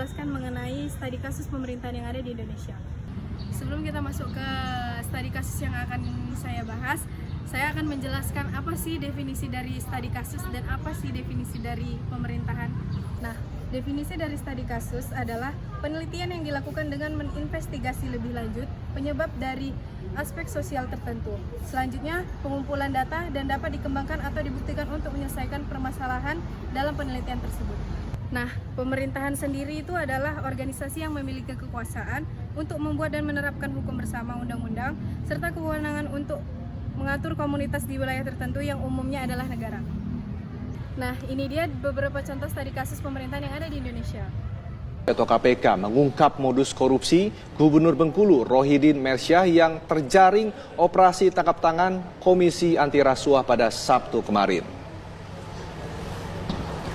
menjelaskan mengenai studi kasus pemerintahan yang ada di Indonesia. Sebelum kita masuk ke studi kasus yang akan saya bahas, saya akan menjelaskan apa sih definisi dari studi kasus dan apa sih definisi dari pemerintahan. Nah, definisi dari studi kasus adalah penelitian yang dilakukan dengan menginvestigasi lebih lanjut penyebab dari aspek sosial tertentu. Selanjutnya, pengumpulan data dan dapat dikembangkan atau dibuktikan untuk menyelesaikan permasalahan dalam penelitian tersebut. Nah, pemerintahan sendiri itu adalah organisasi yang memiliki kekuasaan untuk membuat dan menerapkan hukum bersama undang-undang, serta kewenangan untuk mengatur komunitas di wilayah tertentu yang umumnya adalah negara. Nah, ini dia beberapa contoh studi kasus pemerintahan yang ada di Indonesia. Ketua KPK mengungkap modus korupsi Gubernur Bengkulu Rohidin Mersyah yang terjaring operasi tangkap tangan Komisi Anti Rasuah pada Sabtu kemarin.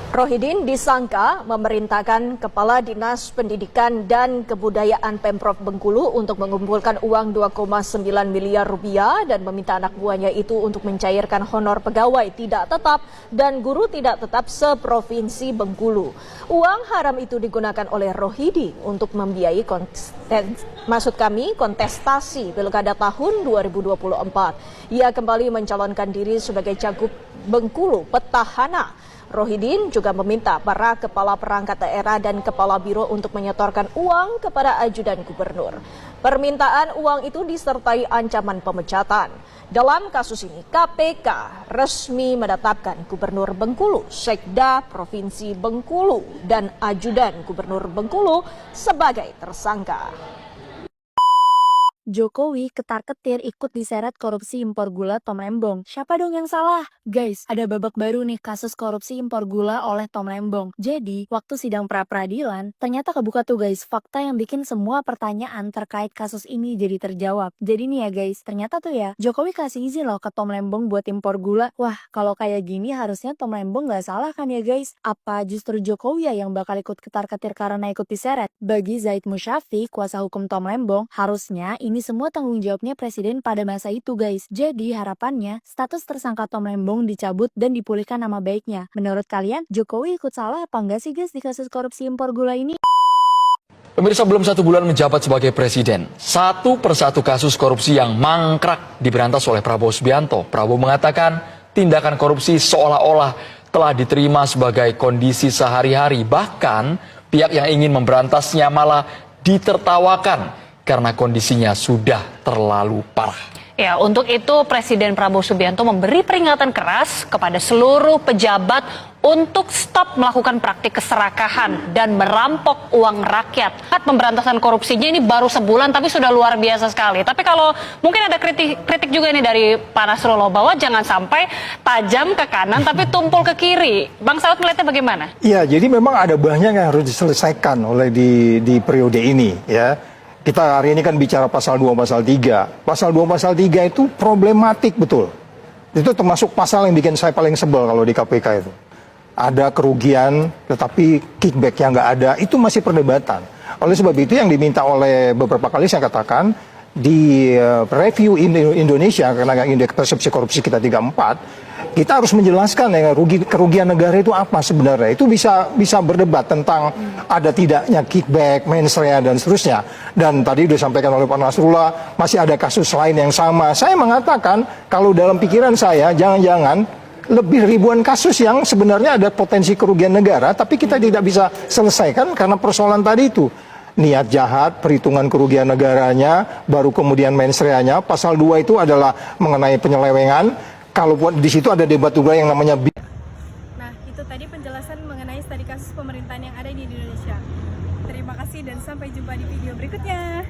Rohidin disangka memerintahkan Kepala Dinas Pendidikan dan Kebudayaan Pemprov Bengkulu untuk mengumpulkan uang 2,9 miliar rupiah dan meminta anak buahnya itu untuk mencairkan honor pegawai tidak tetap dan guru tidak tetap seprovinsi Bengkulu. Uang haram itu digunakan oleh Rohidin untuk membiayai kontestasi Pilkada tahun 2024. Ia kembali mencalonkan diri sebagai cagup Bengkulu petahana. Rohidin juga meminta para kepala perangkat daerah dan kepala biro untuk menyetorkan uang kepada ajudan gubernur. Permintaan uang itu disertai ancaman pemecatan. Dalam kasus ini, KPK resmi menetapkan Gubernur Bengkulu, Sekda Provinsi Bengkulu, dan ajudan Gubernur Bengkulu sebagai tersangka. Jokowi ketar-ketir ikut diseret korupsi impor gula Tom Lembong. Siapa dong yang salah? Guys, ada babak baru nih kasus korupsi impor gula oleh Tom Lembong. Jadi, waktu sidang pra-peradilan, ternyata kebuka tuh guys, fakta yang bikin semua pertanyaan terkait kasus ini jadi terjawab. Jadi nih ya guys, ternyata tuh ya, Jokowi kasih izin loh ke Tom Lembong buat impor gula. Wah, kalau kayak gini harusnya Tom Lembong gak salah kan ya guys? Apa justru Jokowi ya yang bakal ikut ketar-ketir karena ikut diseret? Bagi Zaid Musyafi, kuasa hukum Tom Lembong, harusnya ini semua tanggung jawabnya presiden pada masa itu guys. Jadi harapannya status tersangka Tom Lembong dicabut dan dipulihkan nama baiknya. Menurut kalian Jokowi ikut salah apa enggak sih guys di kasus korupsi impor gula ini? Pemirsa, belum 1 bulan menjabat sebagai presiden, satu persatu kasus korupsi yang mangkrak diberantas oleh Prabowo Subianto. Prabowo mengatakan tindakan korupsi seolah-olah telah diterima sebagai kondisi sehari-hari. Bahkan pihak yang ingin memberantasnya malah ditertawakan karena kondisinya sudah terlalu parah. Ya, untuk itu Presiden Prabowo Subianto memberi peringatan keras kepada seluruh pejabat untuk stop melakukan praktik keserakahan dan merampok uang rakyat. Pemberantasan korupsinya ini baru sebulan tapi sudah luar biasa sekali. Tapi kalau mungkin ada kritik juga nih dari Pak Nasrullah bahwa jangan sampai tajam ke kanan tapi tumpul ke kiri. Bang Saud melihatnya bagaimana? Iya, jadi memang ada banyak yang harus diselesaikan oleh di periode ini ya. Kita hari ini kan bicara pasal 2, pasal 3. Pasal 2, pasal 3 itu problematik betul. Itu termasuk pasal yang bikin saya paling sebel kalau di KPK itu. Ada kerugian, tetapi kickback yang nggak ada, itu masih perdebatan. Oleh sebab itu yang diminta oleh beberapa kali saya katakan, di review Indonesia, karena indeks persepsi korupsi kita 34, kita harus menjelaskan ya kerugian negara itu apa sebenarnya. Itu bisa berdebat tentang ada tidaknya kickback, mensrea dan seterusnya. Dan tadi sudah disampaikan oleh Pak Nasrullah, masih ada kasus lain yang sama. Saya mengatakan kalau dalam pikiran saya jangan-jangan lebih ribuan kasus yang sebenarnya ada potensi kerugian negara, tapi kita tidak bisa selesaikan karena persoalan tadi itu. Niat jahat, perhitungan kerugian negaranya, baru kemudian mensreanya. Pasal 2 itu adalah mengenai penyelewengan. Kalau di situ ada debat juga yang namanya. Nah, itu tadi penjelasan mengenai studi kasus pemerintahan yang ada di Indonesia. Terima kasih dan sampai jumpa di video berikutnya.